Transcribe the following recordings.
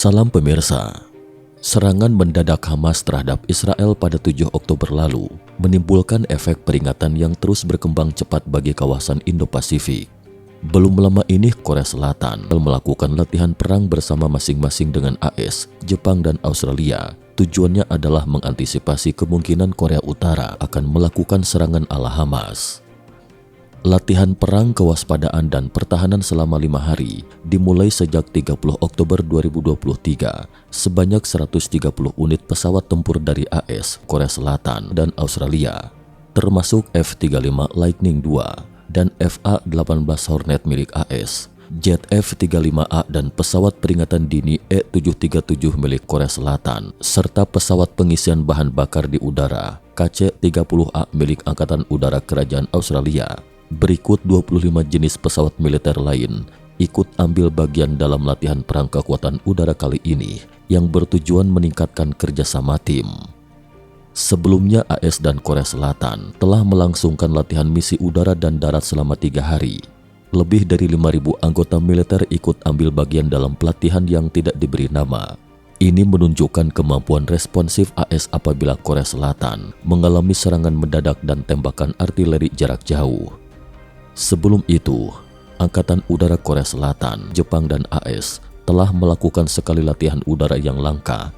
Salam pemirsa. Serangan mendadak Hamas terhadap Israel pada 7 Oktober lalu menimbulkan efek peringatan yang terus berkembang cepat bagi kawasan Indo-Pasifik. Belum lama ini Korea Selatan melakukan latihan perang bersama masing-masing dengan AS, Jepang dan Australia. Tujuannya adalah mengantisipasi kemungkinan Korea Utara akan melakukan serangan ala Hamas. Latihan perang kewaspadaan dan pertahanan selama 5 hari dimulai sejak 30 Oktober 2023. Sebanyak 130 unit pesawat tempur dari AS, Korea Selatan, dan Australia, termasuk F-35 Lightning II dan FA-18 Hornet milik AS, jet F-35A dan pesawat peringatan dini E-737 milik Korea Selatan, serta pesawat pengisian bahan bakar di udara KC-30A milik Angkatan Udara Kerajaan Australia. Berikut 25 jenis pesawat militer lain ikut ambil bagian dalam latihan perang kekuatan udara kali ini yang bertujuan meningkatkan kerjasama tim. Sebelumnya AS dan Korea Selatan telah melangsungkan latihan misi udara dan darat selama 3 hari. Lebih dari 5.000 anggota militer ikut ambil bagian dalam pelatihan yang tidak diberi nama. Ini menunjukkan kemampuan responsif AS apabila Korea Selatan mengalami serangan mendadak dan tembakan artileri jarak jauh. Sebelum itu, Angkatan Udara Korea Selatan, Jepang, dan AS telah melakukan sekali latihan udara yang langka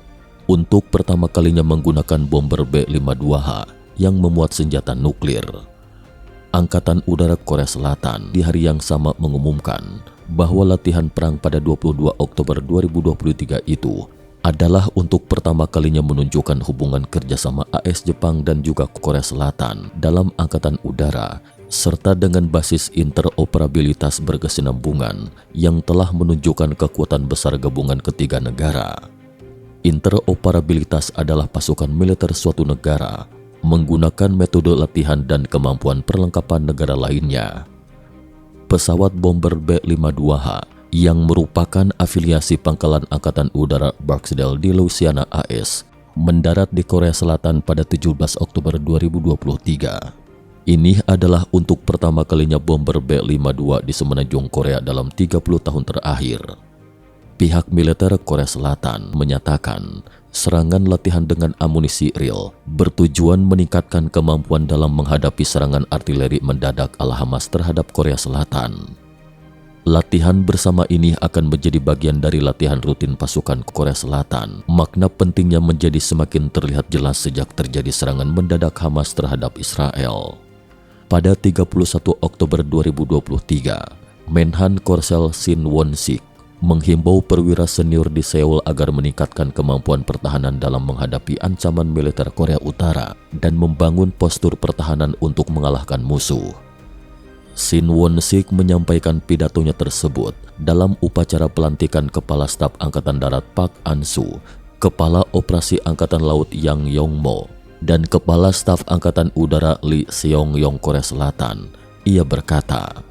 untuk pertama kalinya menggunakan bomber B-52H yang memuat senjata nuklir. Angkatan Udara Korea Selatan di hari yang sama mengumumkan bahwa latihan perang pada 22 Oktober 2023 itu adalah untuk pertama kalinya menunjukkan hubungan kerjasama AS, Jepang, dan juga Korea Selatan dalam Angkatan Udara, serta dengan basis interoperabilitas berkesinambungan yang telah menunjukkan kekuatan besar gabungan ketiga negara. Interoperabilitas adalah pasukan militer suatu negara menggunakan metode latihan dan kemampuan perlengkapan negara lainnya. Pesawat bomber B-52H yang merupakan afiliasi pangkalan Angkatan Udara Barksdale di Louisiana, AS, mendarat di Korea Selatan pada 17 Oktober 2023. Ini adalah untuk pertama kalinya bomber B-52 di semenanjung Korea dalam 30 tahun terakhir. Pihak militer Korea Selatan menyatakan serangan latihan dengan amunisi real bertujuan meningkatkan kemampuan dalam menghadapi serangan artileri mendadak ala Hamas terhadap Korea Selatan. Latihan bersama ini akan menjadi bagian dari latihan rutin pasukan Korea Selatan. Makna pentingnya menjadi semakin terlihat jelas sejak terjadi serangan mendadak Hamas terhadap Israel. Pada 31 Oktober 2023, Menhan Korsel Shin Won-sik menghimbau perwira senior di Seoul agar meningkatkan kemampuan pertahanan dalam menghadapi ancaman militer Korea Utara dan membangun postur pertahanan untuk mengalahkan musuh. Shin Won-sik menyampaikan pidatonya tersebut dalam upacara pelantikan Kepala Staf Angkatan Darat Park An-soo, Kepala Operasi Angkatan Laut Yang Yong-mo, dan Kepala Staf Angkatan Udara Lee Seong-yong Korea Selatan. Ia berkata,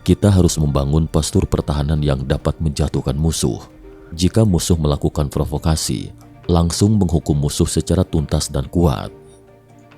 "Kita harus membangun postur pertahanan yang dapat menjatuhkan musuh. Jika musuh melakukan provokasi, langsung menghukum musuh secara tuntas dan kuat."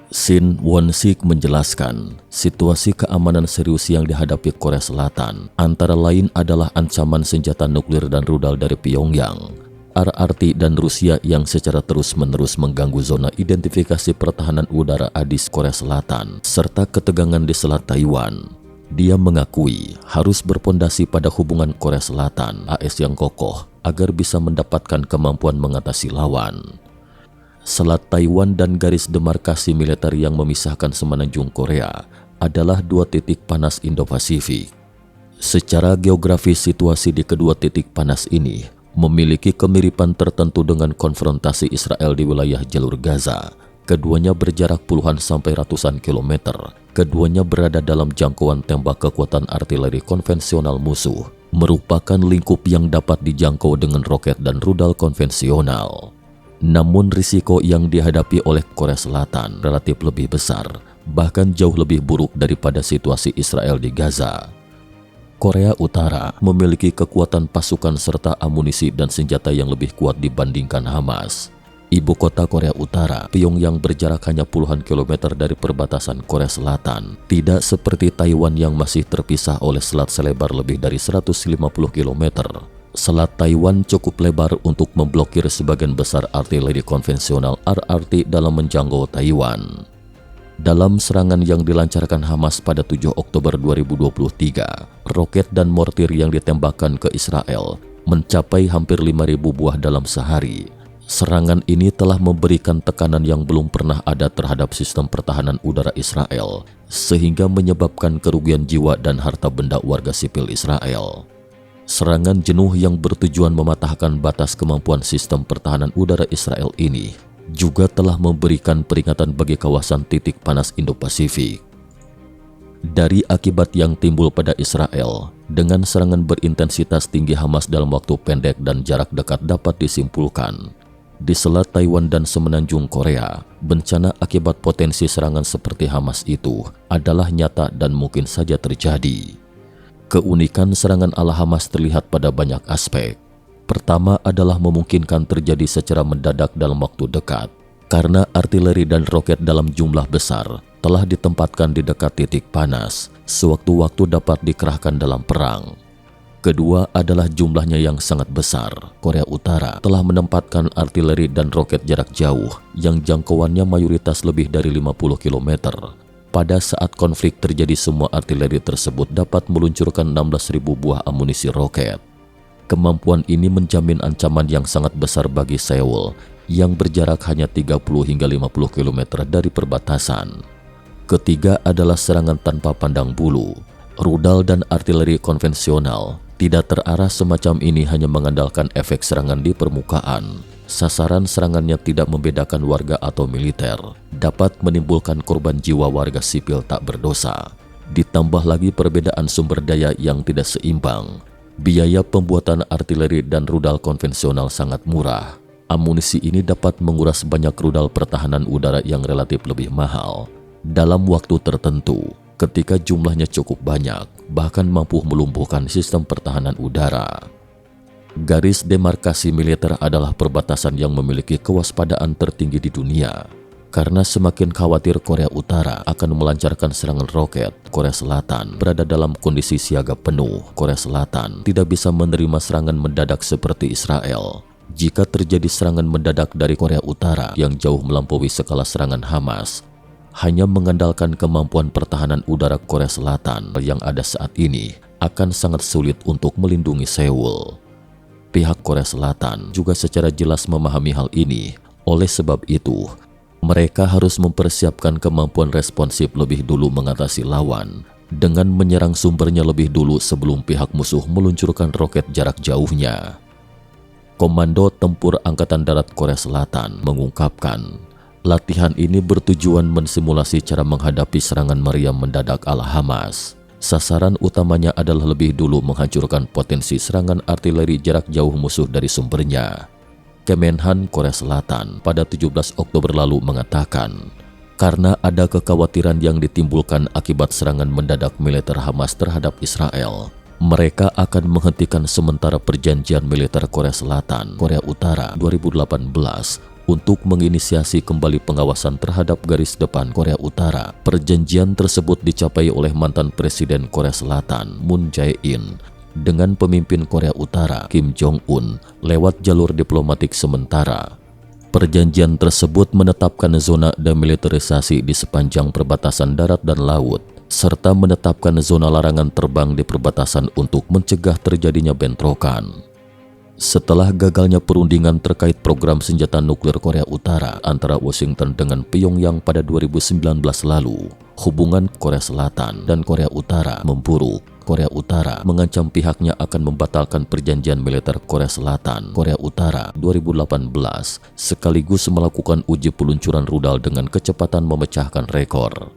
Shin Won-sik menjelaskan, situasi keamanan serius yang dihadapi Korea Selatan antara lain adalah ancaman senjata nuklir dan rudal dari Pyongyang, RRT dan Rusia yang secara terus-menerus mengganggu zona identifikasi pertahanan udara ADIS Korea Selatan, serta ketegangan di Selat Taiwan. Dia mengakui harus berpondasi pada hubungan Korea Selatan AS yang kokoh agar bisa mendapatkan kemampuan mengatasi lawan. Selat Taiwan dan garis demarkasi militer yang memisahkan semenanjung Korea adalah 2 titik panas Indo-Pasifik. Secara geografis, situasi di kedua titik panas ini memiliki kemiripan tertentu dengan konfrontasi Israel di wilayah jalur Gaza. Keduanya berjarak puluhan sampai ratusan kilometer. Keduanya berada dalam jangkauan tembak kekuatan artileri konvensional musuh, merupakan lingkup yang dapat dijangkau dengan roket dan rudal konvensional. Namun risiko yang dihadapi oleh Korea Selatan relatif lebih besar, bahkan jauh lebih buruk daripada situasi Israel di Gaza. Korea Utara memiliki kekuatan pasukan serta amunisi dan senjata yang lebih kuat dibandingkan Hamas. Ibu kota Korea Utara, Pyongyang, berjarak hanya puluhan kilometer dari perbatasan Korea Selatan. Tidak seperti Taiwan yang masih terpisah oleh selat selebar lebih dari 150 km. Selat Taiwan cukup lebar untuk memblokir sebagian besar artileri konvensional RRT dalam menjangkau Taiwan. Dalam serangan yang dilancarkan Hamas pada 7 Oktober 2023, roket dan mortir yang ditembakkan ke Israel mencapai hampir 5.000 buah dalam sehari. Serangan ini telah memberikan tekanan yang belum pernah ada terhadap sistem pertahanan udara Israel, sehingga menyebabkan kerugian jiwa dan harta benda warga sipil Israel. Serangan jenuh yang bertujuan mematahkan batas kemampuan sistem pertahanan udara Israel ini juga telah memberikan peringatan bagi kawasan titik panas Indo-Pasifik. Dari akibat yang timbul pada Israel, dengan serangan berintensitas tinggi Hamas dalam waktu pendek dan jarak dekat dapat disimpulkan, di Selat Taiwan dan Semenanjung Korea, bencana akibat potensi serangan seperti Hamas itu adalah nyata dan mungkin saja terjadi. Keunikan serangan ala Hamas terlihat pada banyak aspek. Pertama adalah memungkinkan terjadi secara mendadak dalam waktu dekat, karena artileri dan roket dalam jumlah besar telah ditempatkan di dekat titik panas, sewaktu-waktu dapat dikerahkan dalam perang. Kedua adalah jumlahnya yang sangat besar. Korea Utara telah menempatkan artileri dan roket jarak jauh yang jangkauannya mayoritas lebih dari 50 km. Pada saat konflik terjadi, semua artileri tersebut dapat meluncurkan 16.000 buah amunisi roket. Kemampuan ini menjamin ancaman yang sangat besar bagi Seoul yang berjarak hanya 30 hingga 50 km dari perbatasan. Ketiga adalah serangan tanpa pandang bulu. Rudal dan artileri konvensional tidak terarah semacam ini hanya mengandalkan efek serangan di permukaan. Sasaran serangannya tidak membedakan warga atau militer, dapat menimbulkan korban jiwa warga sipil tak berdosa. Ditambah lagi perbedaan sumber daya yang tidak seimbang. Biaya pembuatan artileri dan rudal konvensional sangat murah. Amunisi ini dapat menguras banyak rudal pertahanan udara yang relatif lebih mahal. Dalam waktu tertentu, ketika jumlahnya cukup banyak, bahkan mampu melumpuhkan sistem pertahanan udara. Garis demarkasi militer adalah perbatasan yang memiliki kewaspadaan tertinggi di dunia. Karena semakin khawatir Korea Utara akan melancarkan serangan roket, Korea Selatan berada dalam kondisi siaga penuh. Korea Selatan tidak bisa menerima serangan mendadak seperti Israel. Jika terjadi serangan mendadak dari Korea Utara yang jauh melampaui skala serangan Hamas, hanya mengandalkan kemampuan pertahanan udara Korea Selatan yang ada saat ini akan sangat sulit untuk melindungi Seoul. Pihak Korea Selatan juga secara jelas memahami hal ini. Oleh sebab itu, mereka harus mempersiapkan kemampuan responsif lebih dulu mengatasi lawan dengan menyerang sumbernya lebih dulu sebelum pihak musuh meluncurkan roket jarak jauhnya. Komando Tempur Angkatan Darat Korea Selatan mengungkapkan, latihan ini bertujuan mensimulasi cara menghadapi serangan meriam mendadak ala Hamas. Sasaran utamanya adalah lebih dulu menghancurkan potensi serangan artileri jarak jauh musuh dari sumbernya. Kemenhan Korea Selatan pada 17 Oktober lalu mengatakan, karena ada kekhawatiran yang ditimbulkan akibat serangan mendadak militer Hamas terhadap Israel, mereka akan menghentikan sementara perjanjian militer Korea Selatan, Korea Utara 2018 untuk menginisiasi kembali pengawasan terhadap garis depan Korea Utara. Perjanjian tersebut dicapai oleh mantan Presiden Korea Selatan Moon Jae-in dengan pemimpin Korea Utara Kim Jong-un lewat jalur diplomatik sementara. Perjanjian tersebut menetapkan zona demilitarisasi di sepanjang perbatasan darat dan laut, serta menetapkan zona larangan terbang di perbatasan untuk mencegah terjadinya bentrokan. Setelah gagalnya perundingan terkait program senjata nuklir Korea Utara antara Washington dengan Pyongyang pada 2019 lalu, hubungan Korea Selatan dan Korea Utara memburuk. Korea Utara mengancam pihaknya akan membatalkan perjanjian militer Korea Selatan, Korea Utara 2018, sekaligus melakukan uji peluncuran rudal dengan kecepatan memecahkan rekor.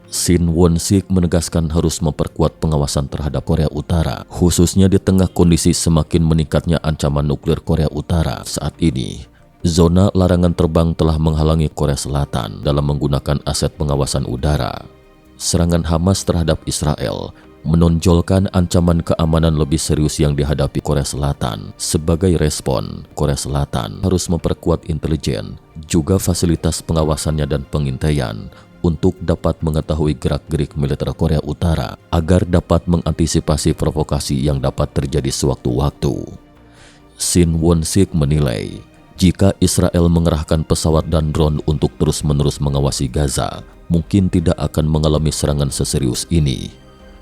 Shin Won-sik menegaskan harus memperkuat pengawasan terhadap Korea Utara, khususnya di tengah kondisi semakin meningkatnya ancaman nuklir Korea Utara saat ini. Zona larangan terbang telah menghalangi Korea Selatan dalam menggunakan aset pengawasan udara. Serangan Hamas terhadap Israel menonjolkan ancaman keamanan lebih serius yang dihadapi Korea Selatan. Sebagai respon, Korea Selatan harus memperkuat intelijen, juga fasilitas pengawasannya dan pengintaian, untuk dapat mengetahui gerak-gerik militer Korea Utara agar dapat mengantisipasi provokasi yang dapat terjadi sewaktu-waktu. Shin Won-sik menilai, jika Israel mengerahkan pesawat dan drone untuk terus-menerus mengawasi Gaza, mungkin tidak akan mengalami serangan seserius ini.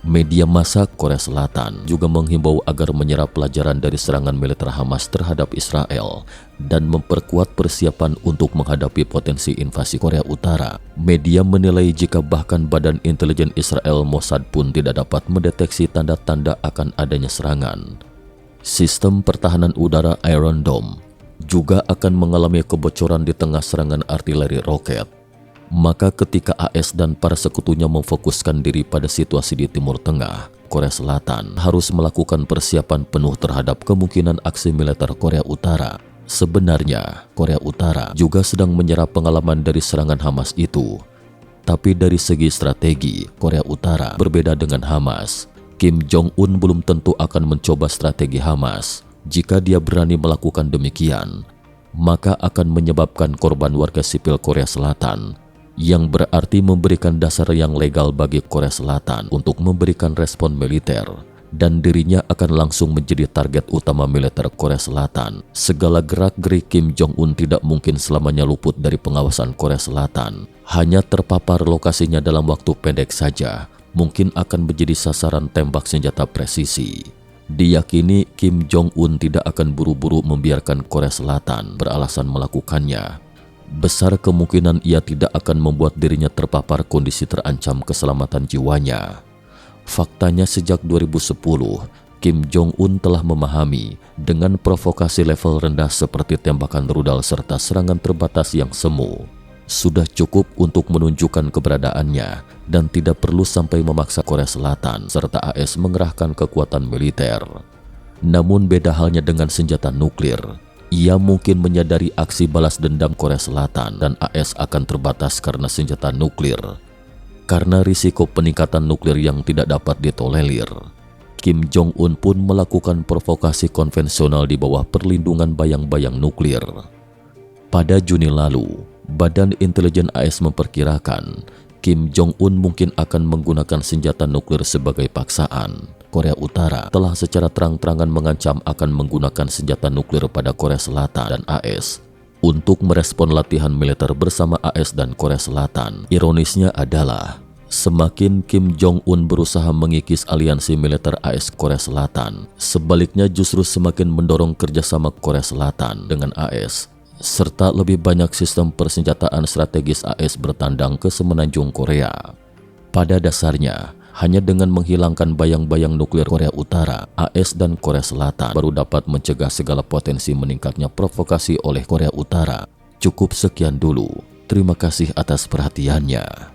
Media massa Korea Selatan juga menghimbau agar menyerap pelajaran dari serangan militer Hamas terhadap Israel dan memperkuat persiapan untuk menghadapi potensi invasi Korea Utara. Media menilai jika bahkan Badan Intelijen Israel Mossad pun tidak dapat mendeteksi tanda-tanda akan adanya serangan, sistem pertahanan udara Iron Dome juga akan mengalami kebocoran di tengah serangan artileri roket. Maka ketika AS dan para sekutunya memfokuskan diri pada situasi di Timur Tengah, Korea Selatan harus melakukan persiapan penuh terhadap kemungkinan aksi militer Korea Utara. Sebenarnya, Korea Utara juga sedang menyerap pengalaman dari serangan Hamas itu. Tapi dari segi strategi, Korea Utara berbeda dengan Hamas. Kim Jong-un belum tentu akan mencoba strategi Hamas. Jika dia berani melakukan demikian, maka akan menyebabkan korban warga sipil Korea Selatan, yang berarti memberikan dasar yang legal bagi Korea Selatan untuk memberikan respon militer, dan dirinya akan langsung menjadi target utama militer Korea Selatan. Segala gerak-gerik Kim Jong-un tidak mungkin selamanya luput dari pengawasan Korea Selatan. Hanya terpapar lokasinya dalam waktu pendek saja, mungkin akan menjadi sasaran tembak senjata presisi. Diyakini Kim Jong-un tidak akan buru-buru membiarkan Korea Selatan beralasan melakukannya. Besar kemungkinan ia tidak akan membuat dirinya terpapar kondisi terancam keselamatan jiwanya. Faktanya sejak 2010, Kim Jong-un telah memahami dengan provokasi level rendah seperti tembakan rudal serta serangan terbatas yang semu, sudah cukup untuk menunjukkan keberadaannya dan tidak perlu sampai memaksa Korea Selatan serta AS mengerahkan kekuatan militer. Namun beda halnya dengan senjata nuklir. Ia mungkin menyadari aksi balas dendam Korea Selatan dan AS akan terbatas karena senjata nuklir. Karena risiko peningkatan nuklir yang tidak dapat ditolerir, Kim Jong-un pun melakukan provokasi konvensional di bawah perlindungan bayang-bayang nuklir. Pada Juni lalu, Badan Intelijen AS memperkirakan Kim Jong-un mungkin akan menggunakan senjata nuklir sebagai paksaan. Korea Utara telah secara terang-terangan mengancam akan menggunakan senjata nuklir pada Korea Selatan dan AS untuk merespon latihan militer bersama AS dan Korea Selatan. Ironisnya adalah, semakin Kim Jong-un berusaha mengikis aliansi militer AS Korea Selatan, sebaliknya justru semakin mendorong kerjasama Korea Selatan dengan AS, serta lebih banyak sistem persenjataan strategis AS bertandang ke semenanjung Korea. Pada dasarnya, hanya dengan menghilangkan bayang-bayang nuklir Korea Utara, AS dan Korea Selatan baru dapat mencegah segala potensi meningkatnya provokasi oleh Korea Utara. Cukup sekian dulu. Terima kasih atas perhatiannya.